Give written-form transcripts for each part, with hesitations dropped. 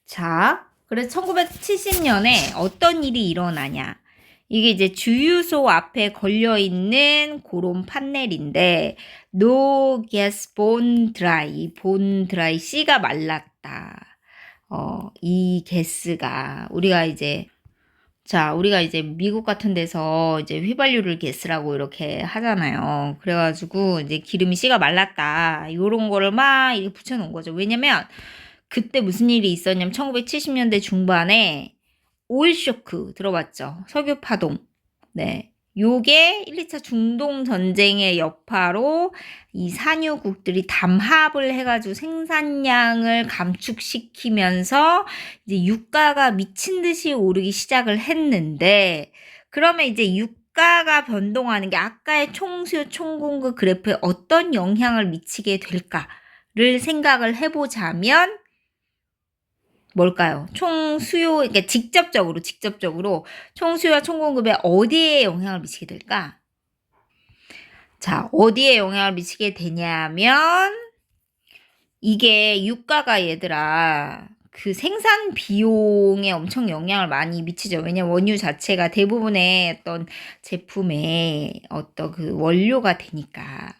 자, 그래서 1970년에 어떤 일이 일어나냐. 이게 이제 주유소 앞에 걸려있는 그런 판넬인데, No gas bone dry, bone dry, 씨가 말랐다. 이 가스가, 우리가 이제 미국 같은 데서 이제 휘발유를 가스라고 이렇게 하잖아요. 그래가지고 이제 기름이 씨가 말랐다. 요런 거를 막 이렇게 붙여놓은 거죠. 왜냐면, 그때 무슨 일이 있었냐면 1970년대 중반에 오일 쇼크 들어봤죠? 석유 파동. 네. 요게 1, 2차 중동 전쟁의 여파로 이 산유국들이 담합을 해가지고 생산량을 감축시키면서 이제 유가가 미친 듯이 오르기 시작을 했는데, 그러면 이제 유가가 변동하는 게 아까의 총수요 총공급 그래프에 어떤 영향을 미치게 될까를 생각을 해보자면 뭘까요? 총수요, 그러니까 직접적으로 총수요와 총공급에 어디에 영향을 미치게 될까? 자, 어디에 영향을 미치게 되냐면 이게 유가가 얘들아 그 생산 비용에 엄청 영향을 많이 미치죠. 왜냐면 원유 자체가 대부분의 어떤 제품의 어떤 그 원료가 되니까.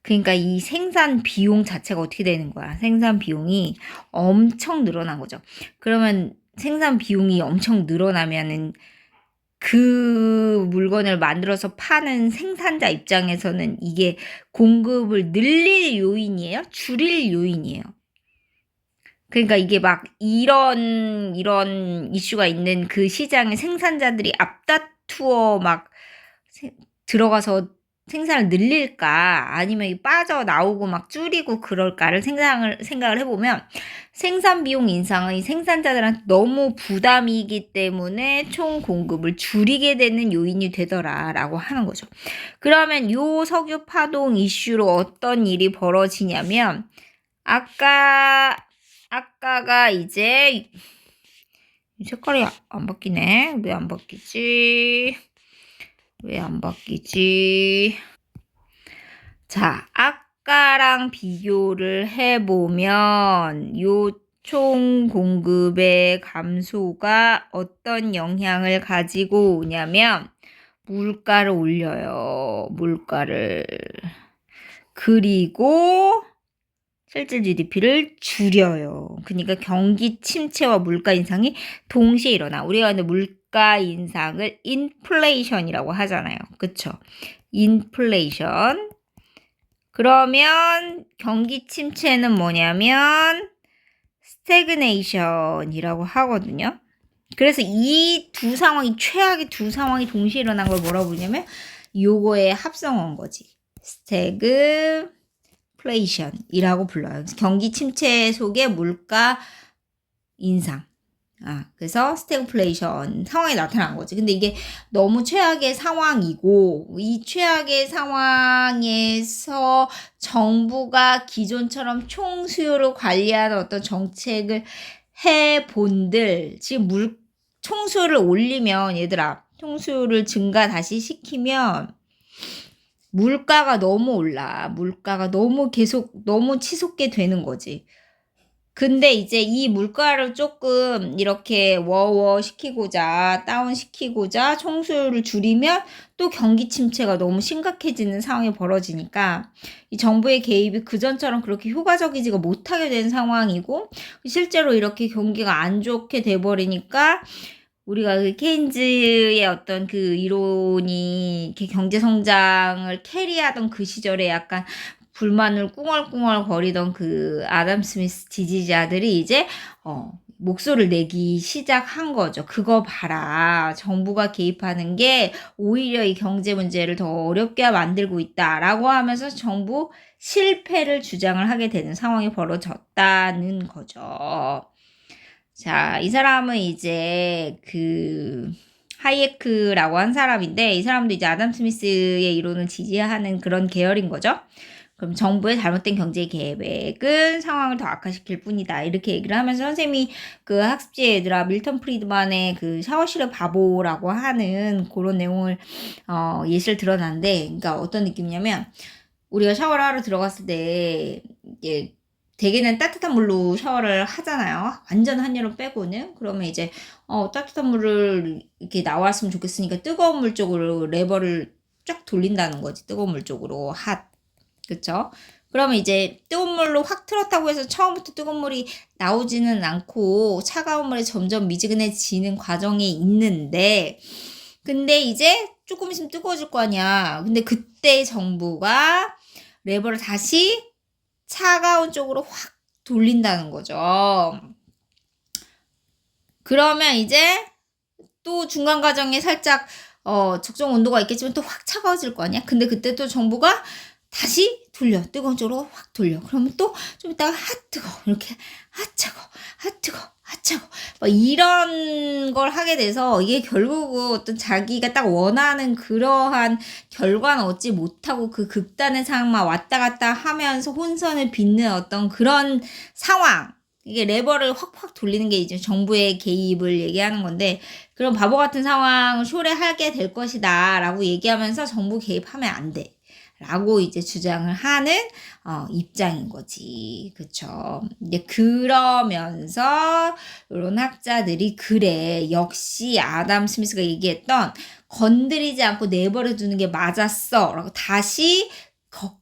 그러니까 이 생산 비용 자체가 어떻게 되는 거야? 생산 비용이 엄청 늘어난 거죠. 그러면 생산 비용이 엄청 늘어나면은 그 물건을 만들어서 파는 생산자 입장에서는 이게 공급을 늘릴 요인이에요? 줄일 요인이에요? 그러니까 이게 막 이런 이슈가 있는 그 시장에 생산자들이 앞다투어 막 들어가서 생산을 늘릴까 아니면 빠져나오고 막 줄이고 그럴까를 생각을 해보면 생산 비용 인상은 생산자들한테 너무 부담이기 때문에 총 공급을 줄이게 되는 요인이 되더라라고 하는 거죠. 그러면 요 석유 파동 이슈로 어떤 일이 벌어지냐면 아까가 이제 색깔이 안 바뀌네. 왜 안 바뀌지? 자, 아까랑 비교를 해보면 요 총 공급의 감소가 어떤 영향을 가지고 오냐면 물가를 올려요. 물가를. 그리고 실질 GDP를 줄여요. 그러니까 경기 침체와 물가 인상이 동시에 일어나. 우리가 근데 물가 인상을 인플레이션이라고 하잖아요. 그쵸? 인플레이션. 그러면 경기 침체는 뭐냐면 스태그네이션이라고 하거든요. 그래서 이 두 상황이 최악의 두 상황이 동시에 일어난 걸 뭐라고 부르냐면 요거의 합성어인 거지. 스태그플레이션이라고 불러요. 경기 침체 속에 물가 인상. 그래서 스태그플레이션 상황이 나타난 거지. 근데 이게 너무 최악의 상황이고 이 최악의 상황에서 정부가 기존처럼 총수요를 관리하는 어떤 정책을 해본들 지금 총수요를 올리면 얘들아 총수요를 증가 다시 시키면 물가가 너무 올라. 물가가 너무 치솟게 되는 거지. 근데 이제 이 물가를 조금 이렇게 다운 시키고자 총수요를 줄이면 또 경기 침체가 너무 심각해지는 상황이 벌어지니까 이 정부의 개입이 그전처럼 그렇게 효과적이지가 못하게 된 상황이고 실제로 이렇게 경기가 안 좋게 돼버리니까 우리가 그 케인즈의 어떤 그 이론이 이렇게 경제 성장을 캐리하던 그 시절에 약간 불만을 꿍얼꿍얼 거리던 그 아담 스미스 지지자들이 이제 목소리를 내기 시작한 거죠. 그거 봐라. 정부가 개입하는 게 오히려 이 경제 문제를 더 어렵게 만들고 있다라고 하면서 정부 실패를 주장을 하게 되는 상황이 벌어졌다는 거죠. 자, 이 사람은 이제 그 하이에크라고 한 사람인데 이 사람도 이제 아담 스미스의 이론을 지지하는 그런 계열인 거죠. 그럼 정부의 잘못된 경제 계획은 상황을 더 악화시킬 뿐이다. 이렇게 얘기를 하면서 선생님이 그 학습지 얘들아 밀턴 프리드만의 그 샤워실의 바보라고 하는 그런 내용을 예시를 들어놨는데 그러니까 어떤 느낌이냐면 우리가 샤워를 하러 들어갔을 때 이제 대개는 따뜻한 물로 샤워를 하잖아요. 완전 한여름 빼고는. 그러면 이제 따뜻한 물을 이렇게 나왔으면 좋겠으니까 뜨거운 물 쪽으로 레버를 쫙 돌린다는 거지. 뜨거운 물 쪽으로 그쵸? 그러면 이제 뜨거운 물로 확 틀었다고 해서 처음부터 뜨거운 물이 나오지는 않고 차가운 물에 점점 미지근해지는 과정에 있는데, 근데 이제 조금 있으면 뜨거워질 거 아니야. 근데 그때 정부가 레버를 다시 차가운 쪽으로 확 돌린다는 거죠. 그러면 이제 또 중간 과정에 살짝 적정 온도가 있겠지만 또 확 차가워질 거 아니야. 근데 그때 또 정부가 다시 돌려. 뜨거운 쪽으로 확 돌려. 그러면 또 좀 이따가 뜨거워. 이렇게 차가워. 뜨거워. 차가워. 막 이런 걸 하게 돼서 이게 결국은 어떤 자기가 딱 원하는 그러한 결과는 얻지 못하고 그 극단의 상황만 왔다 갔다 하면서 혼선을 빚는 어떤 그런 상황. 이게 레버를 확확 돌리는 게 이제 정부의 개입을 얘기하는 건데, 그런 바보 같은 상황을 초래하게 될 것이다 라고 얘기하면서 정부 개입하면 안 돼 라고 이제 주장을 하는 입장인 거지. 그쵸? 이제 그러면서 이런 학자들이 그래, 역시 아담 스미스가 얘기했던 건드리지 않고 내버려 두는 게 맞았어 라고 다시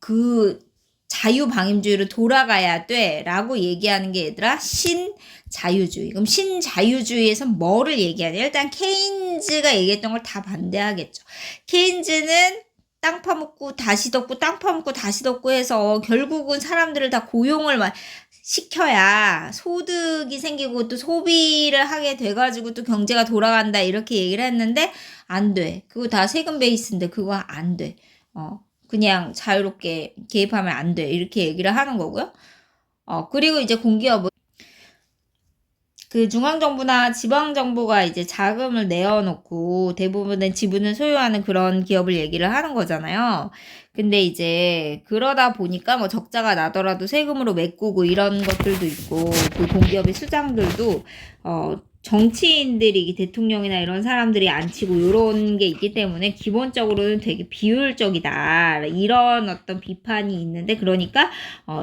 그 자유방임주의로 돌아가야 돼 라고 얘기하는 게 얘들아 신자유주의. 그럼 신자유주의에서 뭐를 얘기하냐? 일단 케인즈가 얘기했던 걸 다 반대하겠죠. 케인즈는 땅 파묻고 다시 덮고 땅 파묻고 다시 덮고 해서 결국은 사람들을 다 고용을 시켜야 소득이 생기고 또 소비를 하게 돼가지고 또 경제가 돌아간다 이렇게 얘기를 했는데 안 돼. 그거 다 세금 베이스인데 그거 안 돼. 그냥 자유롭게 개입하면 안 돼. 이렇게 얘기를 하는 거고요. 그리고 이제 공기업은 그 중앙정부나 지방정부가 이제 자금을 내어놓고 대부분의 지분을 소유하는 그런 기업을 얘기를 하는 거잖아요. 근데 이제 그러다 보니까 뭐 적자가 나더라도 세금으로 메꾸고 이런 것들도 있고, 그 공기업의 수장들도 정치인들이 대통령이나 이런 사람들이 안 치고 이런 게 있기 때문에 기본적으로는 되게 비효율적이다 이런 어떤 비판이 있는데, 그러니까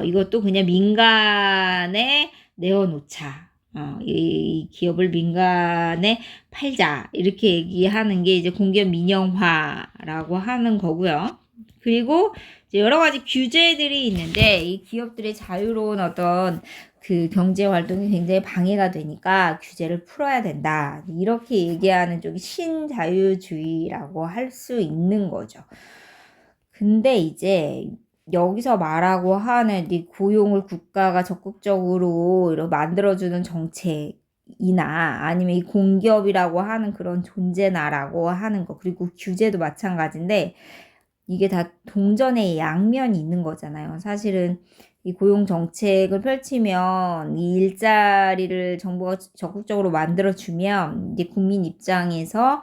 이것도 그냥 민간에 내어놓자. 이 기업을 민간에 팔자 이렇게 얘기하는 게 이제 공기업 민영화라고 하는 거고요. 그리고 이제 여러 가지 규제들이 있는데 이 기업들의 자유로운 어떤 그 경제 활동이 굉장히 방해가 되니까 규제를 풀어야 된다. 이렇게 얘기하는 쪽이 신자유주의라고 할 수 있는 거죠. 근데 이제 여기서 말하고 하는 이 고용을 국가가 적극적으로 이렇게 만들어주는 정책이나 아니면 이 공기업이라고 하는 그런 존재나라고 하는 거, 그리고 규제도 마찬가지인데 이게 다 동전의 양면이 있는 거잖아요. 사실은 이 고용 정책을 펼치면 이 일자리를 정부가 적극적으로 만들어주면 이제 국민 입장에서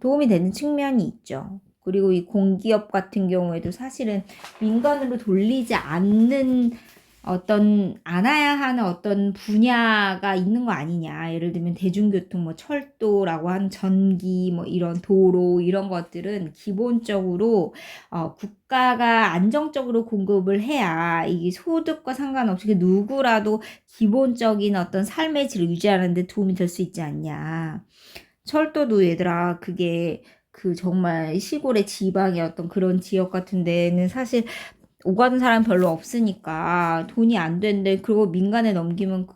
도움이 되는 측면이 있죠. 그리고 이 공기업 같은 경우에도 사실은 민간으로 돌리지 않아야 하는 어떤 분야가 있는 거 아니냐. 예를 들면 대중교통, 뭐 철도라고 하는 전기, 뭐 이런 도로, 이런 것들은 기본적으로 국가가 안정적으로 공급을 해야 이게 소득과 상관없이 누구라도 기본적인 어떤 삶의 질을 유지하는 데 도움이 될 수 있지 않냐. 철도도 얘들아, 그게 그 정말 시골의 지방의 어떤 그런 지역 같은 데는 사실 오가는 사람 별로 없으니까 돈이 안 되는데, 그리고 민간에 넘기면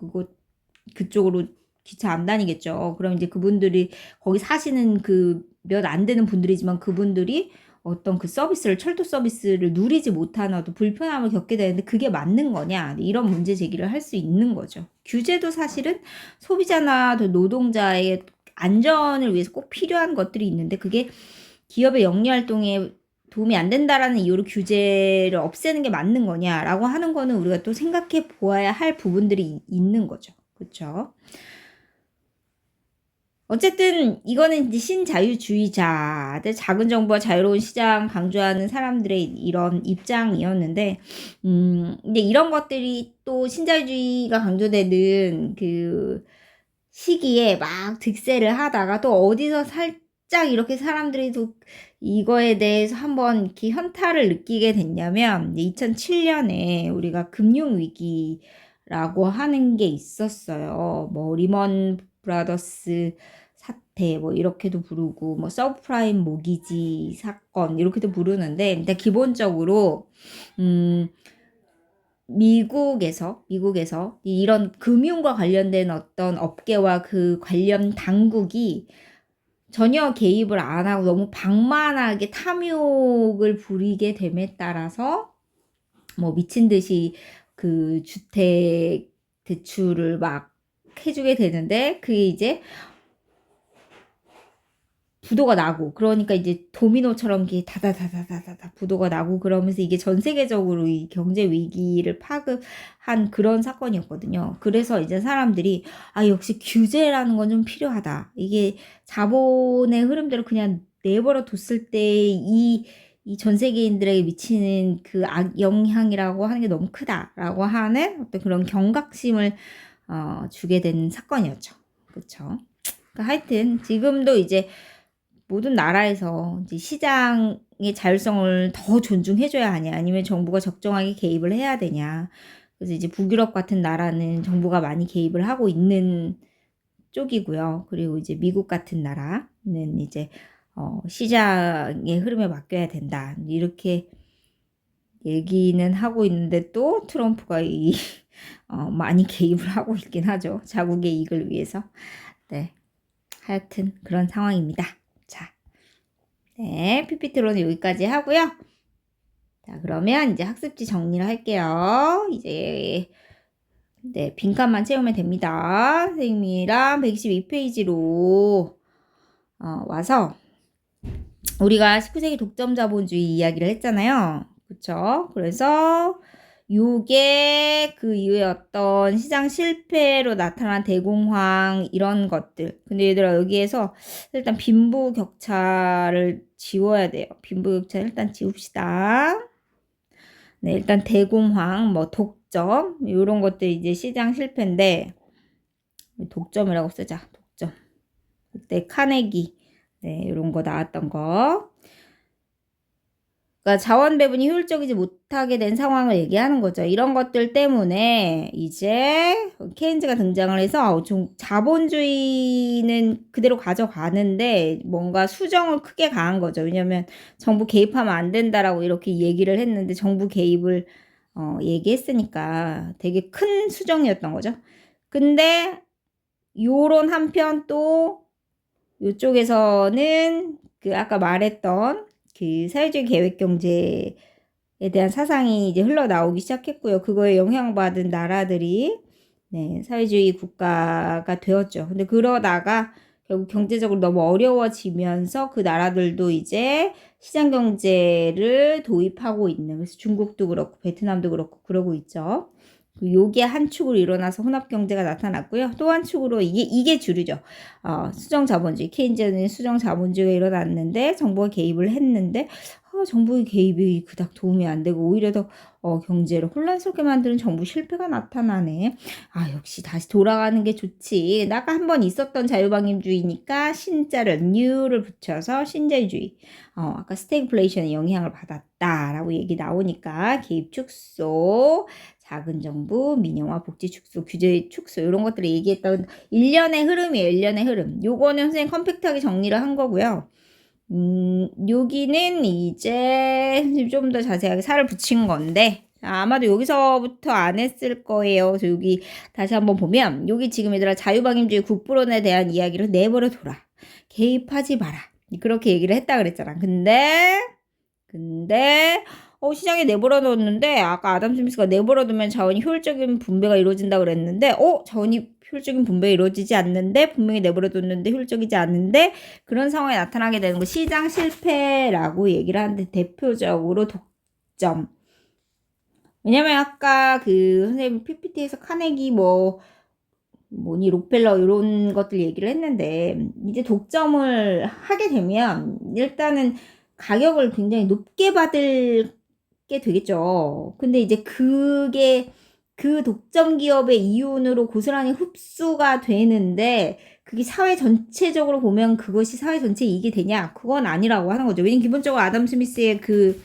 그쪽으로 기차 안 다니겠죠. 그럼 이제 그분들이 거기 사시는 그 몇 안 되는 분들이지만 그분들이 어떤 그 서비스를, 철도 서비스를 누리지 못하는 어떤 불편함을 겪게 되는데 그게 맞는 거냐, 이런 문제 제기를 할 수 있는 거죠. 규제도 사실은 소비자나 노동자의 안전을 위해서 꼭 필요한 것들이 있는데 그게 기업의 영리 활동에 도움이 안 된다라는 이유로 규제를 없애는 게 맞는 거냐라고 하는 거는 우리가 또 생각해 보아야 할 부분들이 있는 거죠. 그렇죠? 어쨌든 이거는 이제 신자유주의자들, 작은 정부와 자유로운 시장 강조하는 사람들의 이런 입장이었는데, 근데 이런 것들이 또 신자유주의가 강조되는 그 시기에 막 득세를 하다가 또 어디서 살짝 살짝 이렇게 사람들이 또 이거에 대해서 한번 이렇게 현타를 느끼게 됐냐면 2007년에 우리가 금융위기라고 하는 게 있었어요. 뭐 리먼 브라더스 사태 뭐 이렇게도 부르고 뭐 서브프라임 모기지 사건 이렇게도 부르는데 일단 기본적으로 미국에서 이런 금융과 관련된 어떤 업계와 그 관련 당국이 전혀 개입을 안 하고 너무 방만하게 탐욕을 부리게 됨에 따라서 뭐 미친 듯이 그 주택 대출을 막 해주게 되는데 그게 이제 부도가 나고 그러니까 이제 도미노처럼 이게 다다다다다다 부도가 나고 그러면서 이게 전 세계적으로 이 경제 위기를 파급한 그런 사건이었거든요. 그래서 이제 사람들이 아 역시 규제라는 건 좀 필요하다. 이게 자본의 흐름대로 그냥 내버려 뒀을 때 이 전 세계인들에게 미치는 그 악 영향이라고 하는 게 너무 크다라고 하는 어떤 그런 경각심을 주게 된 사건이었죠. 그렇죠. 그러니까 하여튼 지금도 이제 모든 나라에서 이제 시장의 자율성을 더 존중해줘야 하냐, 아니면 정부가 적정하게 개입을 해야 되냐. 그래서 이제 북유럽 같은 나라는 정부가 많이 개입을 하고 있는 쪽이고요. 그리고 이제 미국 같은 나라는 이제 시장의 흐름에 맡겨야 된다. 이렇게 얘기는 하고 있는데 또 트럼프가 많이 개입을 하고 있긴 하죠. 자국의 이익을 위해서. 네. 하여튼 그런 상황입니다. 자, 네, PPT로는 여기까지 하고요. 자, 그러면 이제 학습지 정리를 할게요. 이제 네, 빈칸만 채우면 됩니다. 선생님이랑 112페이지로 와서 우리가 19세기 독점 자본주의 이야기를 했잖아요. 그쵸? 그래서 요게 그 이후에 어떤 시장 실패로 나타난 대공황 이런 것들. 근데 얘들아 여기에서 일단 빈부격차를 지워야 돼요. 빈부격차 일단 지웁시다. 네, 일단 대공황, 뭐 독점 이런 것들 이제 시장 실패인데 독점이라고 쓰자. 독점. 그때 카네기 네, 이런 거 나왔던 거. 그러니까 자원 배분이 효율적이지 못하게 된 상황을 얘기하는 거죠. 이런 것들 때문에 이제 케인즈가 등장을 해서 좀 자본주의는 그대로 가져가는데 뭔가 수정을 크게 가한 거죠. 왜냐면 정부 개입하면 안 된다라고 이렇게 얘기를 했는데 정부 개입을 얘기했으니까 되게 큰 수정이었던 거죠. 근데 요런 한편 또 요쪽에서는 그 아까 말했던 그 사회주의 계획 경제에 대한 사상이 이제 흘러나오기 시작했고요. 그거에 영향받은 나라들이 네, 사회주의 국가가 되었죠. 근데 그러다가 결국 경제적으로 너무 어려워지면서 그 나라들도 이제 시장 경제를 도입하고 있는, 그래서 중국도 그렇고 베트남도 그렇고 그러고 있죠. 요게 한 축으로 일어나서 혼합 경제가 나타났고요. 또 한 축으로 이게 주류죠. 수정 자본주의, 케인즈는 수정 자본주의가 일어났는데 정부가 개입을 했는데 정부의 개입이 그닥 도움이 안 되고 오히려 더 경제를 혼란스럽게 만드는 정부 실패가 나타나네. 역시 다시 돌아가는 게 좋지. 나가 한번 있었던 자유방임주의니까 신자를 new를 붙여서 신자유주의. 아까 스태그플레이션의 영향을 받았다라고 얘기 나오니까 개입 축소, 작은 정부, 민영화, 복지 축소, 규제 축소 이런 것들을 얘기했던 일련의 흐름이에요. 일련의 흐름. 요거는 선생님 컴팩트하게 정리를 한 거고요. 여기는 이제 좀 더 자세하게 살을 붙인 건데 아마도 여기서부터 안 했을 거예요. 그래서 여기 다시 한번 보면 여기 지금 얘들아 자유방임주의 국부론에 대한 이야기를 내버려 둬라. 개입하지 마라. 그렇게 얘기를 했다 그랬잖아. 근데 시장에 내버려 뒀는데 아까 아담 스미스가 내버려 두면 자원이 효율적인 분배가 이루어진다 그랬는데 자원이 효율적인 분배가 이루어지지 않는데 분명히 내버려 뒀는데 효율적이지 않는데 그런 상황이 나타나게 되는 거 시장 실패라고 얘기를 하는데 대표적으로 독점. 왜냐면 아까 그 선생님 PPT에서 카네기 뭐니 록펠러 이런 것들 얘기를 했는데 이제 독점을 하게 되면 일단은 가격을 굉장히 높게 받을 게 되겠죠. 근데 이제 그게 그 독점 기업의 이윤으로 고스란히 흡수가 되는데 그게 사회 전체적으로 보면 그것이 사회 전체 이익이 되냐? 그건 아니라고 하는 거죠. 왜냐면 기본적으로 아담 스미스의 그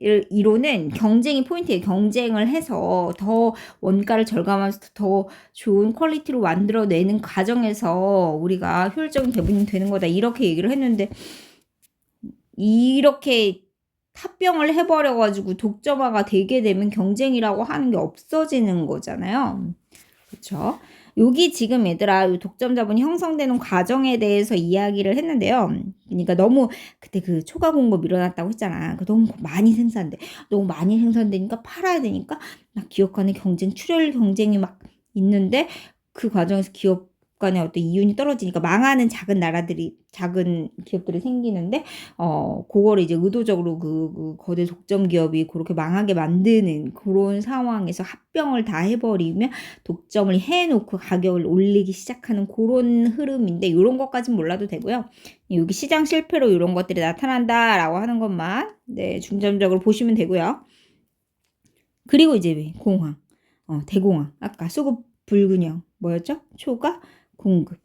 이론은 경쟁이 포인트예요. 경쟁을 해서 더 원가를 절감하면서 더 좋은 퀄리티로 만들어내는 과정에서 우리가 효율적인 배분이 되는 거다. 이렇게 얘기를 했는데 이렇게 합병을 해버려가지고 독점화가 되게 되면 경쟁이라고 하는 게 없어지는 거잖아요. 그렇죠? 여기 지금 얘들아 독점 자본이 형성되는 과정에 대해서 이야기를 했는데요. 그러니까 너무 그때 그 초과 공급 일어났다고 했잖아. 너무 많이 생산돼. 너무 많이 생산되니까 팔아야 되니까 막 기업 간의 경쟁, 출혈 경쟁이 막 있는데 그 과정에서 기업 간의 어떤 이윤이 떨어지니까 망하는 작은 나라들이 작은 기업들이 생기는데 그거를 이제 의도적으로 그 거대 독점 기업이 그렇게 망하게 만드는 그런 상황에서 합병을 다 해버리면 독점을 해놓고 가격을 올리기 시작하는 그런 흐름인데 이런 것까진 몰라도 되고요. 여기 시장 실패로 이런 것들이 나타난다라고 하는 것만 네 중점적으로 보시면 되고요. 그리고 이제 왜 공황, 대공황, 아까 수급 불균형 뭐였죠? 초과 공급.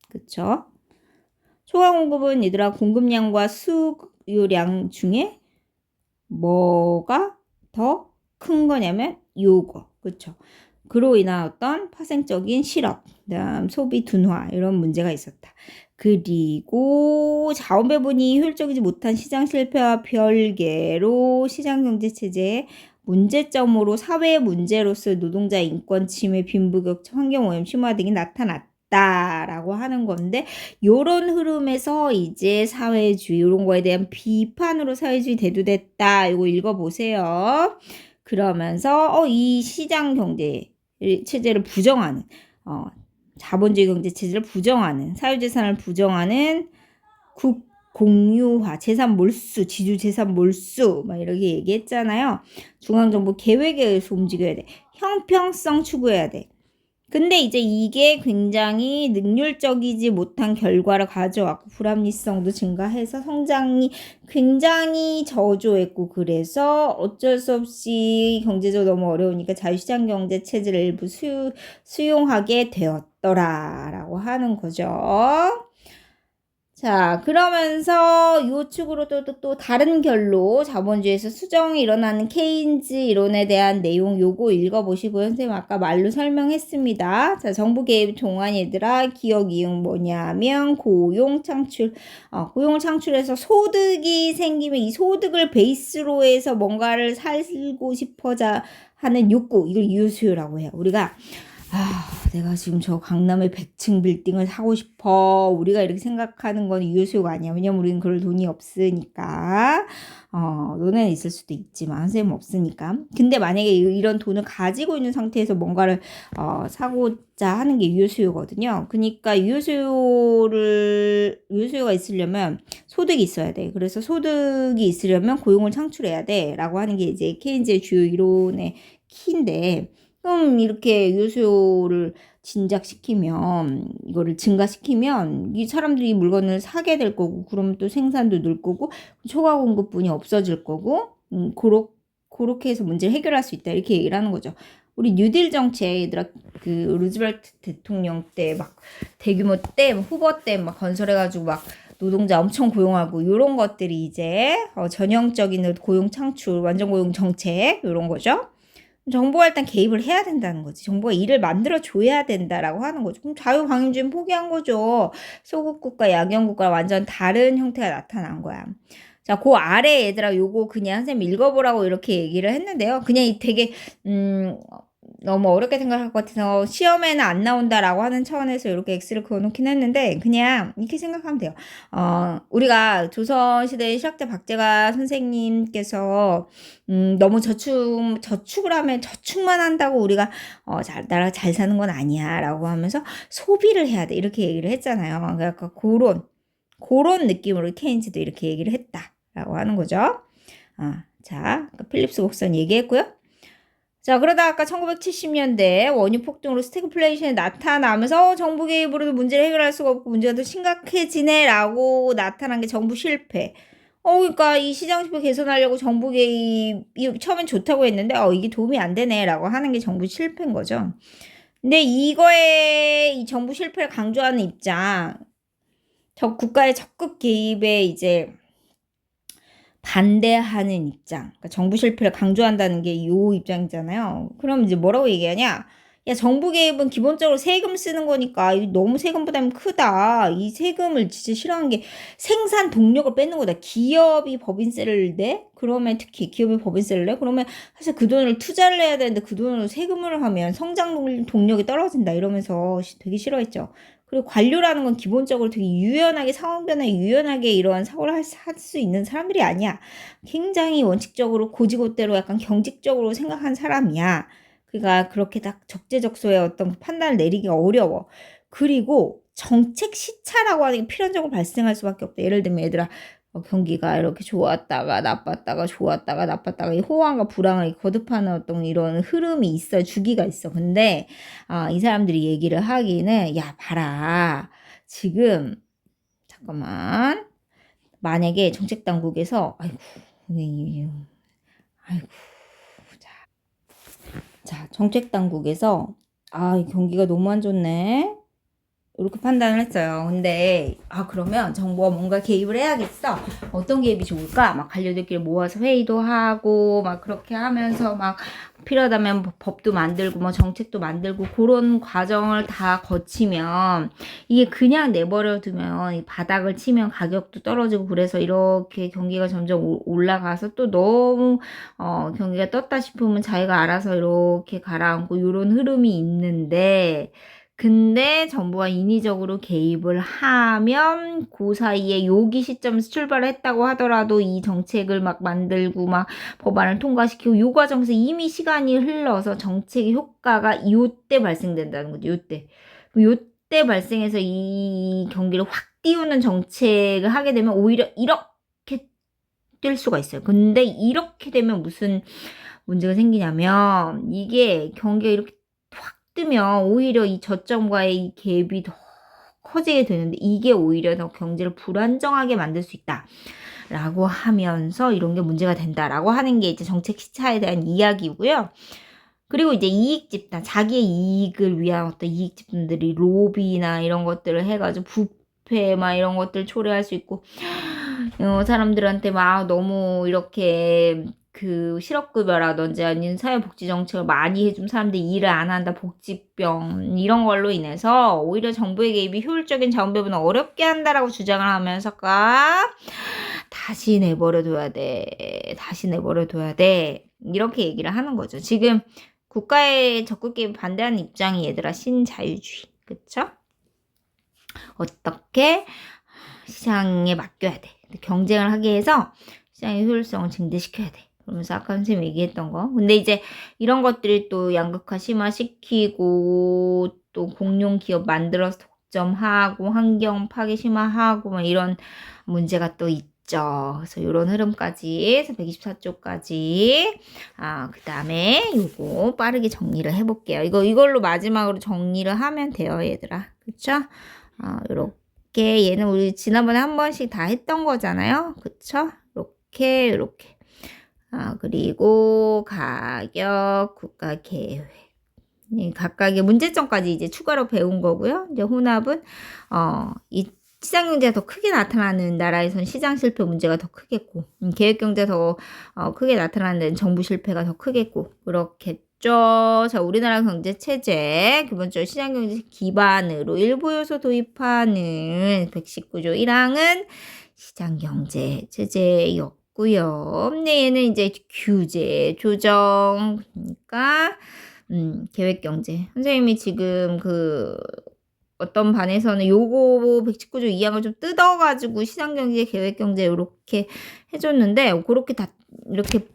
그쵸? 초과 공급은 얘들아 공급량과 수요량 중에 뭐가 더 큰 거냐면 요거. 그쵸? 그로 인한 어떤 파생적인 실업, 그다음 소비 둔화 이런 문제가 있었다. 그리고 자원 배분이 효율적이지 못한 시장 실패와 별개로 시장 경제 체제의 문제점으로 사회 문제로서 노동자 인권 침해, 빈부격차, 환경 오염 심화 등이 나타났다라고 하는 건데 요런 흐름에서 이제 사회주의 이런 거에 대한 비판으로 사회주의 대두됐다. 이거 읽어보세요. 그러면서 이 시장 경제 체제를 부정하는 자본주의 경제 체제를 부정하는 사유재산을 부정하는 국 공유화, 재산 몰수, 지주 재산 몰수 막 이렇게 얘기했잖아요. 중앙정부 계획에 의해서 움직여야 돼. 형평성 추구해야 돼. 근데 이제 이게 굉장히 능률적이지 못한 결과를 가져왔고 불합리성도 증가해서 성장이 굉장히 저조했고 그래서 어쩔 수 없이 경제적으로 너무 어려우니까 자유시장 경제 체제를 일부 수용하게 되었더라라고 하는 거죠. 자, 그러면서 요 축으로 또 다른 결로 자본주의에서 수정이 일어나는 케인즈 이론에 대한 내용 요거 읽어보시고요. 선생님 아까 말로 설명했습니다. 자, 정부 개입 동안 얘들아 기억 이용 뭐냐면 고용 창출. 고용을 창출해서 소득이 생기면 이 소득을 베이스로 해서 뭔가를 살고 싶어자 하는 욕구, 이걸 이유수요라고 해요. 우리가 내가 지금 저 강남의 100층 빌딩을 사고 싶어. 우리가 이렇게 생각하는 건 이유수요가 아니야. 왜냐면 우리는 그럴 돈이 없으니까. 너네는 있을 수도 있지만 선생님 없으니까. 근데 만약에 이런 돈을 가지고 있는 상태에서 뭔가를 사고자 하는 게 이유수요거든요. 그러니까 이유수요가 있으려면 소득이 있어야 돼. 그래서 소득이 있으려면 고용을 창출해야 돼. 라고 하는 게 이제 케인즈의 주요 이론의 키인데 그럼 이렇게 요소를 진작시키면 이거를 증가시키면 이 사람들이 물건을 사게 될 거고 그러면 또 생산도 늘 거고 초과 공급분이 없어질 거고 그렇게 해서 문제를 해결할 수 있다 이렇게 얘기를 하는 거죠. 우리 뉴딜 정책 얘들아 그 루즈벨트 대통령 때 막 대규모 댐 후보 댐 막 건설해가지고 막 노동자 엄청 고용하고 이런 것들이 이제 전형적인 고용 창출 완전 고용 정책 이런 거죠. 정부가 일단 개입을 해야 된다는 거지. 정부가 일을 만들어줘야 된다라고 하는 거죠. 그럼 자유방임주의는 포기한 거죠. 소국국가, 약영국가 완전 다른 형태가 나타난 거야. 자, 그 아래 얘들아 요거 그냥 선생님 읽어보라고 이렇게 얘기를 했는데요. 그냥 되게 너무 어렵게 생각할 것 같아서 시험에는 안 나온다라고 하는 차원에서 이렇게 X를 그어놓긴 했는데 그냥 이렇게 생각하면 돼요. 우리가 조선시대 실학자 박재가 선생님께서 너무 저축을 하면 저축만 한다고 우리가 나라가 잘 사는 건 아니야 라고 하면서 소비를 해야 돼 이렇게 얘기를 했잖아요. 그러니까 그런 느낌으로 케인즈도 이렇게 얘기를 했다라고 하는 거죠. 자, 필립스 곡선 얘기했고요. 자, 그러다 아까 1970년대 원유 폭등으로 스태그플레이션이 나타나면서 정부 개입으로도 문제를 해결할 수가 없고 문제가 더 심각해지네라고 나타난 게 정부 실패. 그러니까 이 시장 실패 개선하려고 정부 개입이 처음엔 좋다고 했는데 이게 도움이 안 되네라고 하는 게 정부 실패인 거죠. 근데 이거에 이 정부 실패를 강조하는 입장, 국가의 적극 개입에 이제 반대하는 입장, 그러니까 정부 실패를 강조한다는 게 요 입장이잖아요. 그럼 이제 뭐라고 얘기하냐? 야, 정부 개입은 기본적으로 세금 쓰는 거니까 이거 너무 세금 부담이 크다. 이 세금을 진짜 싫어하는 게 생산 동력을 뺏는 거다. 기업이 법인세를 내? 그러면 특히 기업이 법인세를 내? 그러면 사실 그 돈을 투자를 해야 되는데 그 돈으로 세금을 하면 성장 동력이 떨어진다. 이러면서 되게 싫어했죠. 그리고 관료라는 건 기본적으로 되게 유연하게 상황 변화에 유연하게 이러한 사고를 할 수 있는 사람들이 아니야. 굉장히 원칙적으로 고지고대로 약간 경직적으로 생각한 사람이야. 그러니까 그렇게 딱 적재적소에 어떤 판단을 내리기가 어려워. 그리고 정책 시차라고 하는 게 필연적으로 발생할 수밖에 없다. 예를 들면 얘들아, 경기가 이렇게 좋았다가 나빴다가 좋았다가 나빴다가 이 호황과 불황을 거듭하는 어떤 이런 흐름이 있어, 주기가 있어. 근데 이 사람들이 얘기를 하기는, 야, 봐라, 지금 잠깐만, 만약에 정책 당국에서 아이고 자, 정책 당국에서 경기가 너무 안 좋네, 이렇게 판단을 했어요. 근데 그러면 정부가 뭔가 개입을 해야겠어. 어떤 개입이 좋을까? 막 관료들끼리 모아서 회의도 하고 막 그렇게 하면서 막 필요하다면 법도 만들고 뭐 정책도 만들고 그런 과정을 다 거치면 이게 그냥 내버려 두면 이 바닥을 치면 가격도 떨어지고 그래서 이렇게 경기가 점점 올라가서 또 너무 경기가 떴다 싶으면 자기가 알아서 이렇게 가라앉고 이런 흐름이 있는데, 근데 정부가 인위적으로 개입을 하면 그 사이에 요기 시점에서 출발을 했다고 하더라도 이 정책을 막 만들고 막 법안을 통과시키고 요 과정에서 이미 시간이 흘러서 정책의 효과가 요때 발생된다는 거죠. 요때 발생해서 이 경기를 확 띄우는 정책을 하게 되면 오히려 이렇게 뛸 수가 있어요. 근데 이렇게 되면 무슨 문제가 생기냐면 이게 경기가 이렇게 뜨면 오히려 이 저점과의 이 갭이 더 커지게 되는데 이게 오히려 더 경제를 불안정하게 만들 수 있다 라고 하면서 이런 게 문제가 된다라고 하는 게 이제 정책 시차에 대한 이야기고요. 그리고 이제 이익 집단, 자기의 이익을 위한 어떤 이익 집단들이 로비나 이런 것들을 해가지고 부패 막 이런 것들 초래할 수 있고, 사람들한테 막 너무 이렇게 그 실업급여라든지 아니면 사회복지 정책을 많이 해준 사람들이 일을 안 한다, 복지병 이런 걸로 인해서 오히려 정부의 개입이 효율적인 자원 배분을 어렵게 한다라고 주장을 하면서가 다시 내버려둬야 돼 이렇게 얘기를 하는 거죠. 지금 국가의 적극 개입 반대하는 입장이 얘들아 신자유주의, 그쵸? 어떻게 시장에 맡겨야 돼. 경쟁을 하기 위해서 시장의 효율성을 증대시켜야 돼. 그러면서 아까 선생님이 얘기했던 거. 근데 이제 이런 것들이 또 양극화 심화시키고 또 공룡 기업 만들어서 독점하고 환경 파괴 심화하고 막 이런 문제가 또 있죠. 그래서 이런 흐름까지 해서 124쪽까지 그 다음에 요거 빠르게 정리를 해볼게요. 이걸로 마지막으로 정리를 하면 돼요, 얘들아. 그쵸? 요렇게 얘는 우리 지난번에 한 번씩 다 했던 거잖아요. 그쵸? 이렇게 그리고 가격, 국가 계획, 각각의 문제점까지 이제 추가로 배운 거고요. 이제 혼합은 이 시장 경제가 더 크게 나타나는 나라에선 시장 실패 문제가 더 크겠고, 계획 경제 더 크게 나타나는 데는 정부 실패가 더 크겠고, 그렇겠죠. 자, 우리나라 경제 체제 기본적으로 시장 경제 기반으로 일부 요소 도입하는 119조 1항은 시장 경제 체제였고요. 근데 얘는 이제 규제 조정, 그러니까 계획 경제. 선생님이 지금 어떤 반에서는 요거 119조 2항을 좀 뜯어가지고 시장경제, 계획경제 이렇게 해줬는데, 그렇게 다 이렇게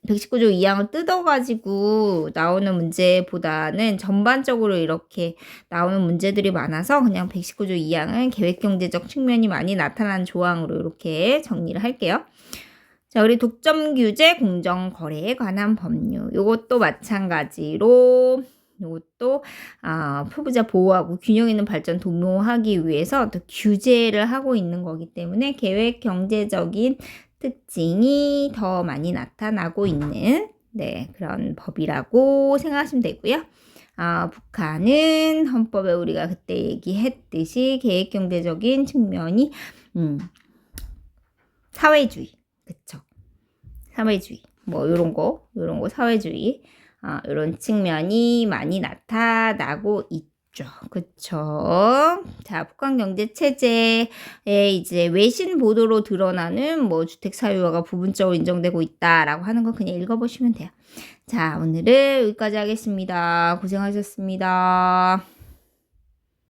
119조 2항을 뜯어가지고 나오는 문제보다는 전반적으로 이렇게 나오는 문제들이 많아서 그냥 119조 2항은 계획경제적 측면이 많이 나타나는 조항으로 이렇게 정리를 할게요. 자, 우리 독점 규제 공정거래에 관한 법률. 요것도 마찬가지로 이것도 소비자 보호하고 균형 있는 발전 도모하기 위해서 또 규제를 하고 있는 거기 때문에 계획 경제적인 특징이 더 많이 나타나고 있는 그런 법이라고 생각하시면 되고요. 북한은 헌법에 우리가 그때 얘기했듯이 계획경제적인 측면이 사회주의, 그쵸? 사회주의, 뭐 요런 거 사회주의, 요런 측면이 많이 나타나고 있죠. 그쵸? 자, 북한 경제 체제에 이제 외신 보도로 드러나는 뭐 주택 사유화가 부분적으로 인정되고 있다라고 하는 거 그냥 읽어보시면 돼요. 자, 오늘은 여기까지 하겠습니다. 고생하셨습니다.